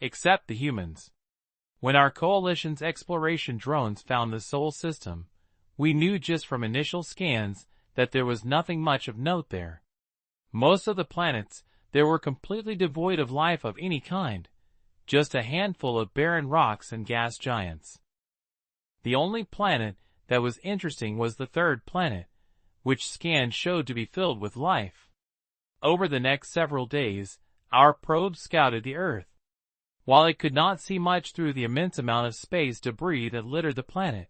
except the humans. When our coalition's exploration drones found the Sol system, we knew just from initial scans that there was nothing much of note there. Most of the planets there were completely devoid of life of any kind, just a handful of barren rocks and gas giants. The only planet that was interesting was the third planet, which scans showed to be filled with life. Over the next several days, our probe scouted the Earth. While it could not see much through the immense amount of space debris that littered the planet,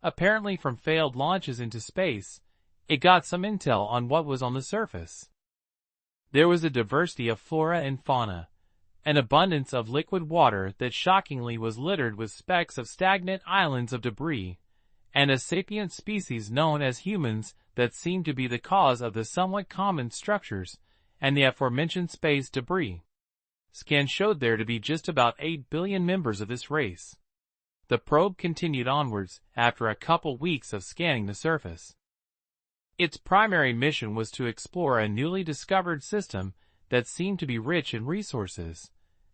apparently from failed launches into space, it got some intel on what was on the surface. There was a diversity of flora and fauna, an abundance of liquid water that shockingly was littered with specks of stagnant islands of debris, and a sapient species known as humans that seemed to be the cause of the somewhat common structures and the aforementioned space debris. Scans showed there to be just about 8 billion members of this race. The probe continued onwards after a couple weeks of scanning the surface. Its primary mission was to explore a newly discovered system that seemed to be rich in resources,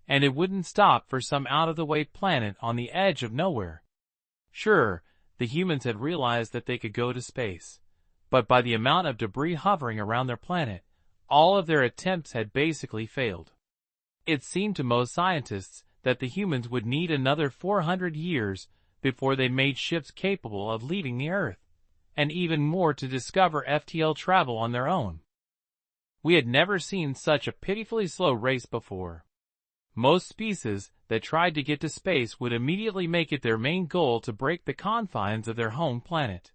and it wouldn't stop for some out-of-the-way planet on the edge of nowhere. Sure, the humans had realized that they could go to space, but by the amount of debris hovering around their planet, all of their attempts had basically failed. It seemed to most scientists that the humans would need another 400 years before they made ships capable of leaving the Earth, and even more to discover FTL travel on their own. We had never seen such a pitifully slow race before. Most species that tried to get to space would immediately make it their main goal to break the confines of their home planet.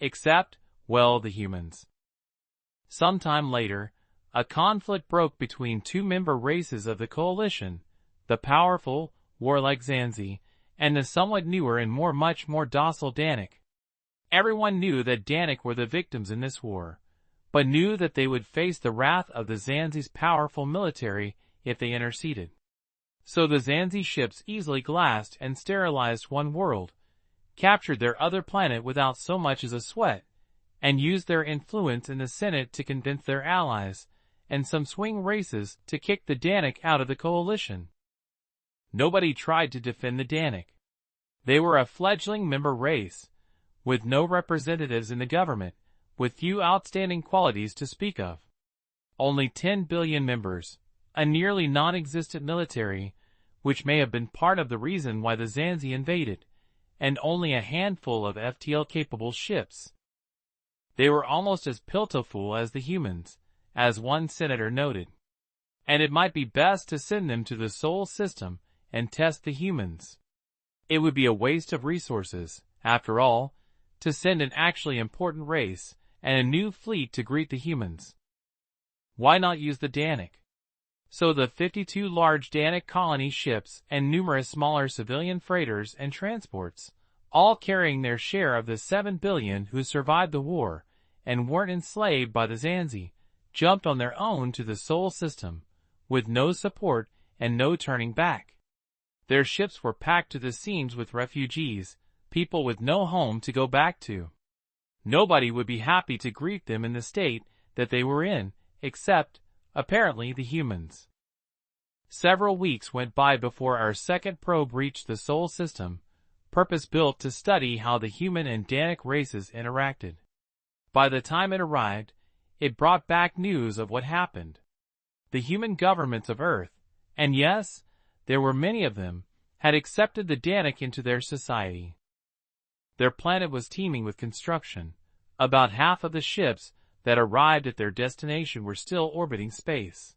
Except, well, the humans. Sometime later, a conflict broke between two member races of the coalition, the powerful, warlike Zanzi, and the somewhat newer and much more docile Danic. Everyone knew that Danic were the victims in this war, but knew that they would face the wrath of the Zanzi's powerful military if they interceded. So the Zanzi ships easily glassed and sterilized one world, captured their other planet without so much as a sweat, and used their influence in the Senate to convince their allies and some swing races to kick the Danic out of the coalition. Nobody tried to defend the Danic. They were a fledgling member race, with no representatives in the government, with few outstanding qualities to speak of. Only 10 billion members, a nearly non-existent military, which may have been part of the reason why the Zanzi invaded, and only a handful of FTL-capable ships. They were almost as pitiful as the humans, as one senator noted. And it might be best to send them to the Sol system and test the humans. It would be a waste of resources, after all, to send an actually important race and a new fleet to greet the humans. Why not use the Danic? So the 52 large Danic colony ships and numerous smaller civilian freighters and transports, all carrying their share of the 7 billion who survived the war and weren't enslaved by the Zanzi, jumped on their own to the Sol system, with no support and no turning back. Their ships were packed to the seams with refugees, people with no home to go back to. Nobody would be happy to greet them in the state that they were in, except, apparently, the humans. Several weeks went by before our second probe reached the Sol system, purpose-built to study how the human and Danic races interacted. By the time it arrived, it brought back news of what happened. The human governments of Earth, and yes, there were many of them, had accepted the Danic into their society. Their planet was teeming with construction. About half of the ships that arrived at their destination were still orbiting space.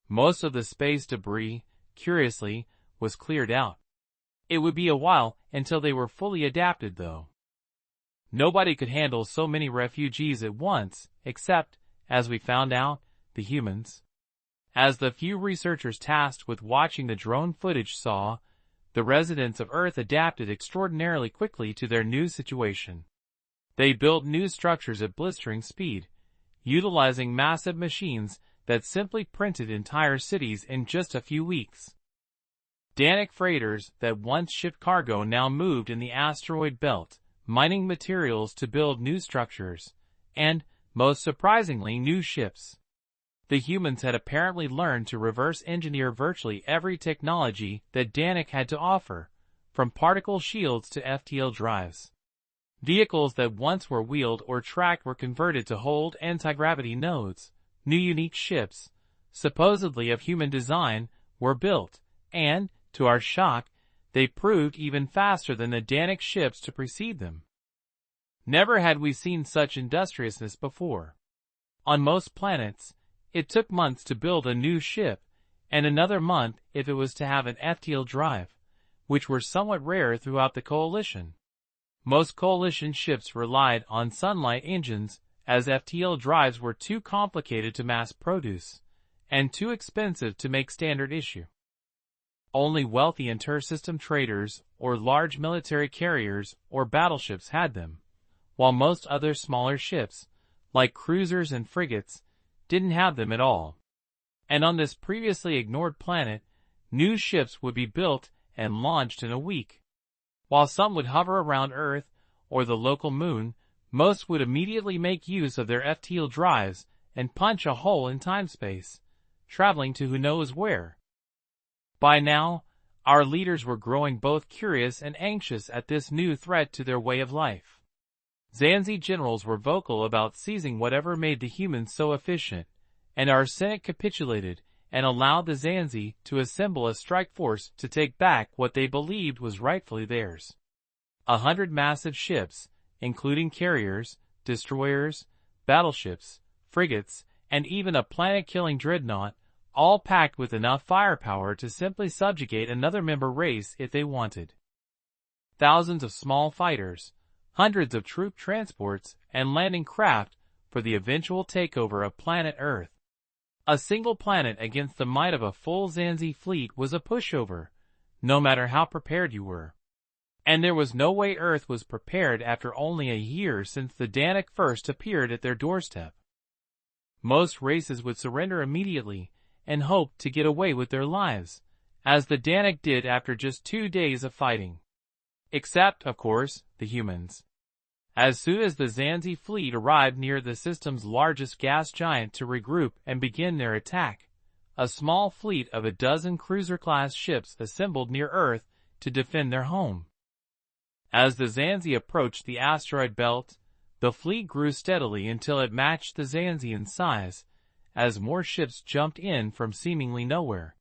Most of the space debris, curiously, was cleared out. It would be a while until they were fully adapted, though. Nobody could handle so many refugees at once, except, as we found out, the humans. As the few researchers tasked with watching the drone footage saw, the residents of Earth adapted extraordinarily quickly to their new situation. They built new structures at blistering speed, utilizing massive machines that simply printed entire cities in just a few weeks. Danic freighters that once shipped cargo now moved in the asteroid belt, mining materials to build new structures, and, most surprisingly, new ships. The humans had apparently learned to reverse engineer virtually every technology that Danic had to offer, from particle shields to FTL drives. Vehicles that once were wheeled or tracked were converted to hold anti-gravity nodes. New unique ships, supposedly of human design, were built, and, to our shock, they proved even faster than the Danic ships to precede them. Never had we seen such industriousness before. On most planets, it took months to build a new ship, and another month if it was to have an FTL drive, which were somewhat rare throughout the Coalition. Most Coalition ships relied on sunlight engines, as FTL drives were too complicated to mass produce, and too expensive to make standard issue. Only wealthy inter-system traders or large military carriers or battleships had them, while most other smaller ships, like cruisers and frigates, didn't have them at all. And on this previously ignored planet, new ships would be built and launched in a week. While some would hover around Earth or the local moon, most would immediately make use of their FTL drives and punch a hole in time-space, traveling to who knows where. By now, our leaders were growing both curious and anxious at this new threat to their way of life. Zanzi generals were vocal about seizing whatever made the humans so efficient, and our Senate capitulated and allowed the Zanzi to assemble a strike force to take back what they believed was rightfully theirs. 100 massive ships, including carriers, destroyers, battleships, frigates, and even a planet-killing dreadnought, all packed with enough firepower to simply subjugate another member race if they wanted. Thousands of small fighters, hundreds of troop transports, and landing craft for the eventual takeover of planet Earth. A single planet against the might of a full Zanzi fleet was a pushover, no matter how prepared you were. And there was no way Earth was prepared after only a year since the Danic first appeared at their doorstep. Most races would surrender immediately and hope to get away with their lives, as the Danic did after just 2 days of fighting. Except, of course, the humans. As soon as the Zanzi fleet arrived near the system's largest gas giant to regroup and begin their attack, a small fleet of 12 cruiser-class ships assembled near Earth to defend their home. As the Zanzi approached the asteroid belt, the fleet grew steadily until it matched the Zanzi in size, as more ships jumped in from seemingly nowhere.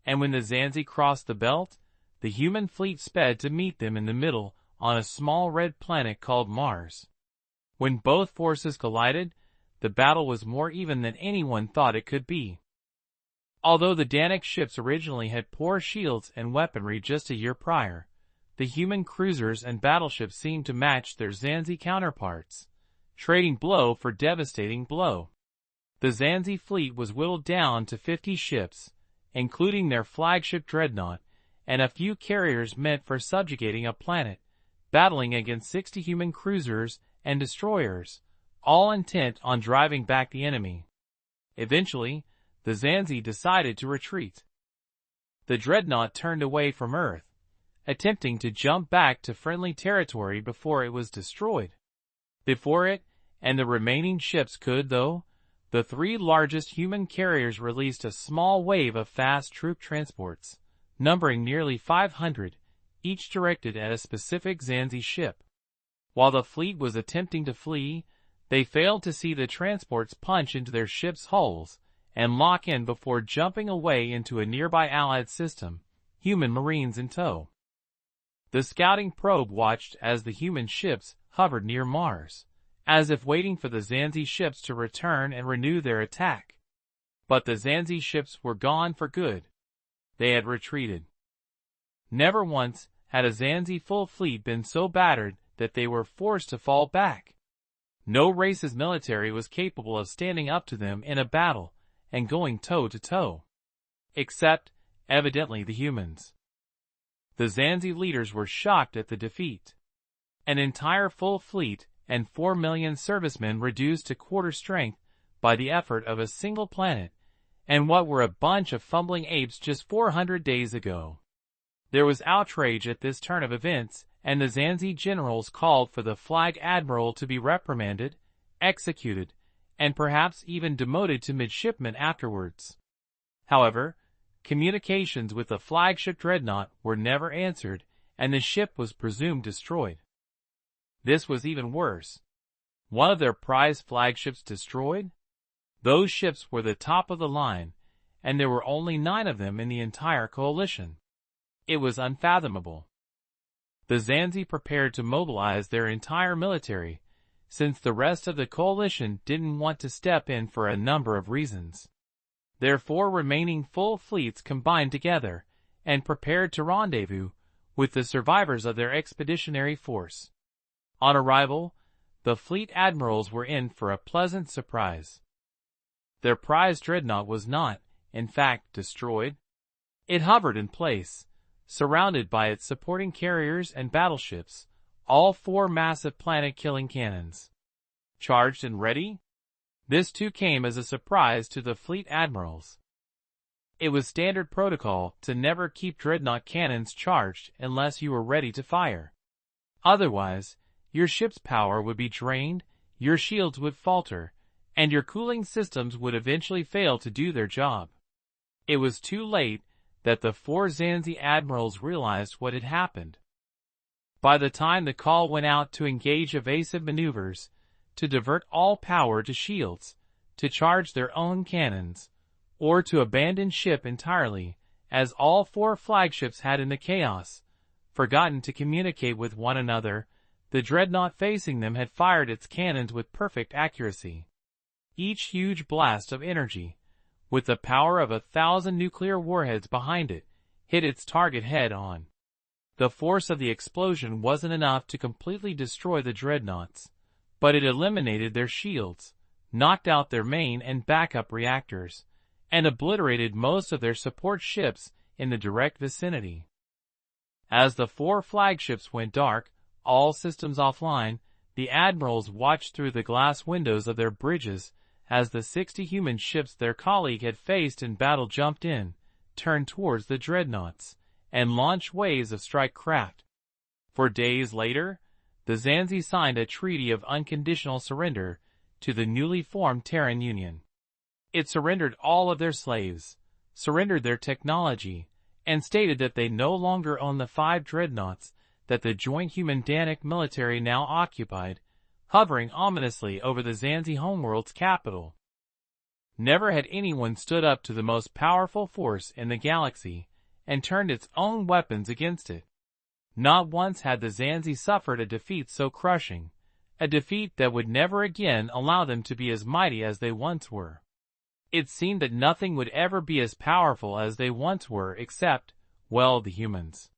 And when the Zanzi crossed the belt, the human fleet sped to meet them in the middle on a small red planet called Mars. When both forces collided, the battle was more even than anyone thought it could be. Although the Danic ships originally had poor shields and weaponry just a year prior, the human cruisers and battleships seemed to match their Zanzi counterparts, trading blow for devastating blow. The Zanzi fleet was whittled down to 50 ships, including their flagship dreadnought, and a few carriers meant for subjugating a planet, battling against 60 human cruisers and destroyers, all intent on driving back the enemy. Eventually, the Zanzi decided to retreat. The dreadnought turned away from Earth, attempting to jump back to friendly territory before it was destroyed. Before it and the remaining ships could, though, the 3 largest human carriers released a small wave of fast troop transports, numbering nearly 500, each directed at a specific Zanzi ship. While the fleet was attempting to flee, they failed to see the transports punch into their ships' hulls and lock in before jumping away into a nearby allied system, human marines in tow. The scouting probe watched as the human ships hovered near Mars, as if waiting for the Zanzi ships to return and renew their attack. But the Zanzi ships were gone for good. They had retreated. Never once had a Zanzi full fleet been so battered that they were forced to fall back. No race's military was capable of standing up to them in a battle and going toe-to-toe. Except, evidently, the humans. The Zanzi leaders were shocked at the defeat. An entire full fleet and 4 million servicemen reduced to quarter strength by the effort of a single planet, and what were a bunch of fumbling apes just 400 days ago. There was outrage at this turn of events, and the Zanzi generals called for the Flag Admiral to be reprimanded, executed, and perhaps even demoted to midshipman afterwards. However, communications with the flagship dreadnought were never answered, and the ship was presumed destroyed. This was even worse. One of their prize flagships destroyed? Those ships were the top of the line, and there were only 9 of them in the entire coalition. It was unfathomable. The Zanzi prepared to mobilize their entire military, since the rest of the coalition didn't want to step in for a number of reasons. Their 4 remaining full fleets combined together, and prepared to rendezvous with the survivors of their expeditionary force. On arrival, the fleet admirals were in for a pleasant surprise. Their prize dreadnought was not, in fact, destroyed. It hovered in place, surrounded by its supporting carriers and battleships, all 4 massive planet-killing cannons. Charged and ready? This too came as a surprise to the fleet admirals. It was standard protocol to never keep dreadnought cannons charged unless you were ready to fire. Otherwise, your ship's power would be drained, your shields would falter, and your cooling systems would eventually fail to do their job. It was too late that the 4 Zanzi admirals realized what had happened. By the time the call went out to engage evasive maneuvers, to divert all power to shields, to charge their own cannons, or to abandon ship entirely, as all 4 flagships had in the chaos forgotten to communicate with one another, the dreadnought facing them had fired its cannons with perfect accuracy. Each huge blast of energy, with the power of 1,000 nuclear warheads behind it, hit its target head-on. The force of the explosion wasn't enough to completely destroy the dreadnoughts, but it eliminated their shields, knocked out their main and backup reactors, and obliterated most of their support ships in the direct vicinity. As the 4 flagships went dark, all systems offline, the admirals watched through the glass windows of their bridges as the 60 human ships their colleague had faced in battle jumped in, turned towards the dreadnoughts, and launched waves of strike craft. For days later, the Zanzi signed a treaty of unconditional surrender to the newly formed Terran Union. It surrendered all of their slaves, surrendered their technology, and stated that they no longer owned the 5 dreadnoughts that the joint human Danic military now occupied, hovering ominously over the Zanzi homeworld's capital. Never had anyone stood up to the most powerful force in the galaxy and turned its own weapons against it. Not once had the Zanzi suffered a defeat so crushing, a defeat that would never again allow them to be as mighty as they once were. It seemed that nothing would ever be as powerful as they once were except, well, the humans.